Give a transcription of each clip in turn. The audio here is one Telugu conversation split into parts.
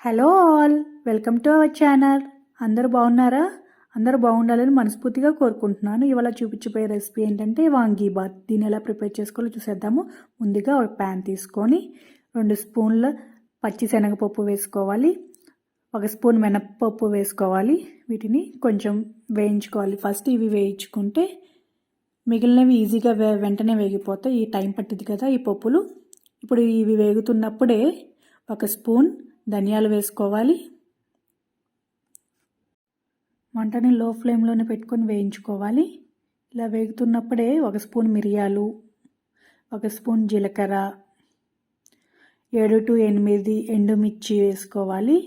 Hello all, welcome to our channel. అందరూ బాగున్నారా? అందరూ బాగుండాలని మనస్ఫూర్తిగా కోరుకుంటున్నాను. ఇవాళ చూపించబోయే రెసిపీ ఏంటంటే వాంగీబాత్. దీన్ని ఎలా ప్రిపేర్ చేసుకోవాలో చూసేద్దాము. ముందుగా ఒక ప్యాన్ తీసుకొని 2 స్పూన్ల పచ్చిశనగపప్పు వేసుకోవాలి, 1 స్పూన్ మినప్పప్పు వేసుకోవాలి. వీటిని కొంచెం వేయించుకోవాలి. ఫస్ట్ ఇవి వేయించుకుంటే మిగిలినవి ఈజీగా వెంటనే వేగిపోతాయి. ఈ టైం పట్టింది కదా ఈ పప్పులు. ఇప్పుడు ఇవి వేగుతున్నప్పుడే 1 స్పూన్ ధనియాలు వేసుకోవాలి. మంటని లో ఫ్లేమ్లోనే పెట్టుకొని వేయించుకోవాలి. ఇలా వేగుతున్నప్పుడే 1 స్పూన్ మిరియాలు, 1 స్పూన్ జీలకర్ర, 7 to 8 ఎండుమిర్చి వేసుకోవాలి.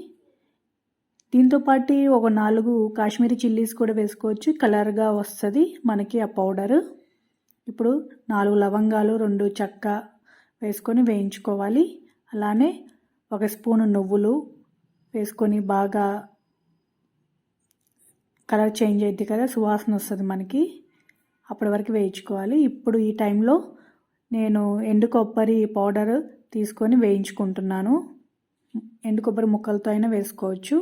దీంతోపాటు ఒక 4 కాశ్మీరీ చిల్లీస్ కూడా వేసుకోవచ్చు, కలర్గా వస్తుంది మనకి ఆ పౌడరు. ఇప్పుడు 4 లవంగాలు, 2 చెక్క వేసుకొని వేయించుకోవాలి. అలానే 1 స్పూన్ నువ్వులు వేసుకొని బాగా కలర్ చేంజ్ అయ్యింది కదా, సువాసన వస్తుంది మనకి, అప్పటి వరకు వేయించుకోవాలి. ఇప్పుడు ఈ టైంలో నేను ఎండు కొబ్బరి పౌడర్ తీసుకొని వేయించుకుంటున్నాను. ఎండు కొబ్బరి ముక్కలతో అయినా వేసుకోవచ్చు.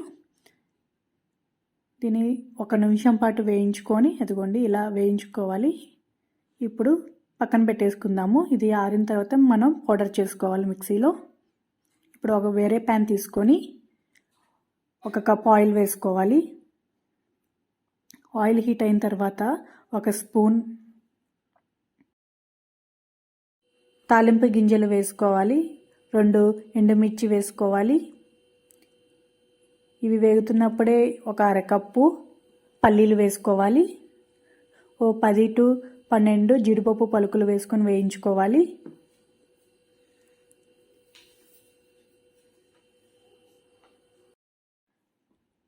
దీన్ని 1 నిమిషం పాటు వేయించుకొని అదిగోండి ఇలా వేయించుకోవాలి. ఇప్పుడు పక్కన పెట్టేసుకుందాము. ఇది ఆరిన తర్వాత మనం పౌడర్ చేసుకోవాలి మిక్సీలో. ఇప్పుడు ఒక వేరే ప్యాన్ తీసుకొని 1 కప్ ఆయిల్ వేసుకోవాలి. ఆయిల్ హీట్ అయిన తర్వాత 1 స్పూన్ తాలింపు గింజలు వేసుకోవాలి, 2 ఎండుమిర్చి వేసుకోవాలి. ఇవి వేగుతున్నప్పుడే 1 అరకప్పు పల్లీలు వేసుకోవాలి. 10 to 12 జీడిపప్పు పలుకులు వేసుకొని వేయించుకోవాలి.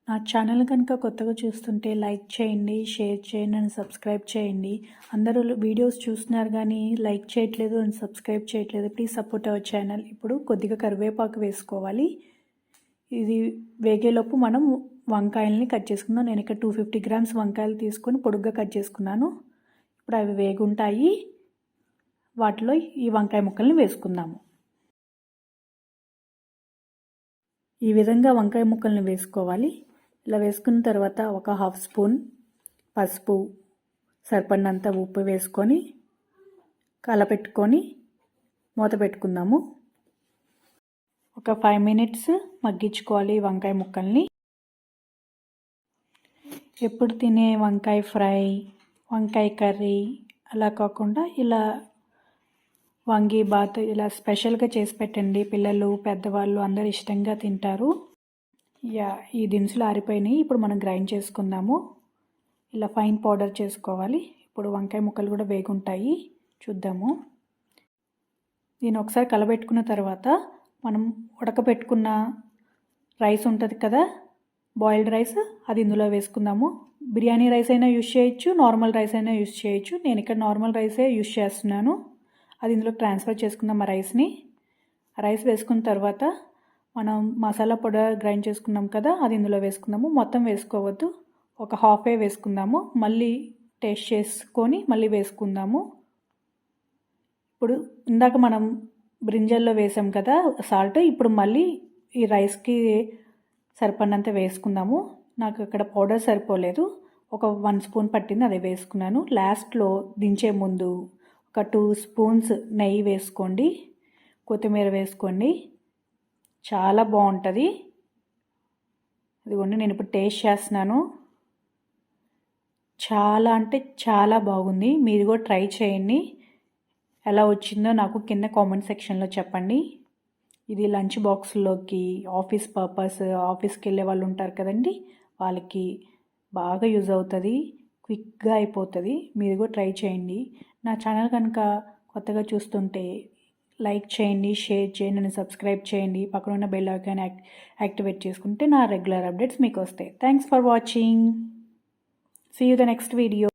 నా ఛానల్ కనుక కొత్తగా చూస్తుంటే లైక్ చేయండి, షేర్ చేయండి అండ్ సబ్స్క్రైబ్ చేయండి. అందరూ వీడియోస్ చూస్తున్నారు కానీ లైక్ చేయట్లేదు అండ్ సబ్స్క్రైబ్ చేయట్లేదు. Please support our channel. ఇప్పుడు కొద్దిగా కరివేపాకు వేసుకోవాలి. ఇది వేగేలోపు మనం వంకాయల్ని కట్ చేసుకుందాం. నేను ఇక్కడ 250 grams వంకాయలు తీసుకొని పొడుగ్గా కట్ చేసుకున్నాను. ఇప్పుడు అవి వేగుంటాయి. వాటిలో ఈ వంకాయ ముక్కల్ని వేసుకుందాము. ఈ విధంగా వంకాయ ముక్కల్ని వేసుకోవాలి. ఇలా వేసుకున్న తర్వాత 1/2 స్పూన్ పసుపు, సరిపడినంత ఉప్పు వేసుకొని కలపెట్టుకొని మూత పెట్టుకుందాము. ఒక 5 minutes మగ్గించుకోవాలి వంకాయ ముక్కల్ని. ఎప్పుడు తినే వంకాయ ఫ్రై, వంకాయ కర్రీ అలా కాకుండా ఇలా వాంగీబాత్ ఇలా స్పెషల్గా చేసి పెట్టండి. పిల్లలు, పెద్దవాళ్ళు అందరు ఇష్టంగా తింటారు. ఈ దినుసులు ఆరిపోయినాయి. ఇప్పుడు మనం గ్రైండ్ చేసుకుందాము. ఇలా ఫైన్ పౌడర్ చేసుకోవాలి. ఇప్పుడు వంకాయ ముక్కలు కూడా వేగుంటాయి, చూద్దాము. దీన్ని ఒకసారి కలబెట్టుకున్న తర్వాత మనం ఉడకబెట్టుకున్న రైస్ ఉంటుంది కదా, బాయిల్డ్ రైస్, అది ఇందులో వేసుకుందాము. బిర్యానీ రైస్ అయినా యూజ్ చేయొచ్చు, నార్మల్ రైస్ అయినా యూజ్ చేయొచ్చు. నేను ఇక్కడ నార్మల్ రైసే యూజ్ చేస్తున్నాను. అది ఇందులో ట్రాన్స్ఫర్ చేసుకుందాం ఆ రైస్ని. ఆ రైస్ వేసుకున్న తర్వాత మనం మసాలా పౌడర్ గ్రైండ్ చేసుకున్నాం కదా, అది ఇందులో వేసుకుందాము. మొత్తం వేసుకోవద్దు, ఒక హాఫే వేసుకుందాము. మళ్ళీ టేస్ట్ చేసుకొని మళ్ళీ వేసుకుందాము. ఇప్పుడు ఇందాక మనం బ్రింజల్లో వేసాం కదా సాల్ట్, ఇప్పుడు మళ్ళీ ఈ రైస్కి సరిపడినంత వేసుకుందాము. నాకు ఇక్కడ పౌడర్ సరిపోలేదు, ఒక 1 స్పూన్ పట్టింది, అదే వేసుకున్నాను. లాస్ట్లో దించే ముందు ఒక 2 స్పూన్స్ నెయ్యి వేసుకోండి, కొత్తిమీర వేసుకోండి, చాలా బాగుంటుంది. ఇదిగోండి నేను ఇప్పుడు టేస్ట్ చేస్తున్నాను. చాలా అంటే చాలా బాగుంది. మీరు కూడా ట్రై చేయండి. ఎలా వచ్చిందో నాకు కింద కామెంట్ సెక్షన్లో చెప్పండి. ఇది లంచ్ బాక్స్లోకి, ఆఫీస్ పర్పస్, ఆఫీస్కి వెళ్ళే వాళ్ళు ఉంటారు కదండి, వాళ్ళకి బాగా యూజ్ అవుతుంది, క్విక్గా అయిపోతుంది. మీరు కూడా ట్రై చేయండి. నా ఛానల్ కనుక కొత్తగా చూస్తుంటే లైక్ చేయండి, షేర్ చేయండి అండ్ సబ్స్క్రైబ్ చేయండి. పక్కన ఉన్న బెల్ ఐకాన్ యాక్టివేట్ చేసుకుంటే నా రెగ్యులర్ అప్డేట్స్ మీకు వస్తాయి. Thanks for watching. See you the next video.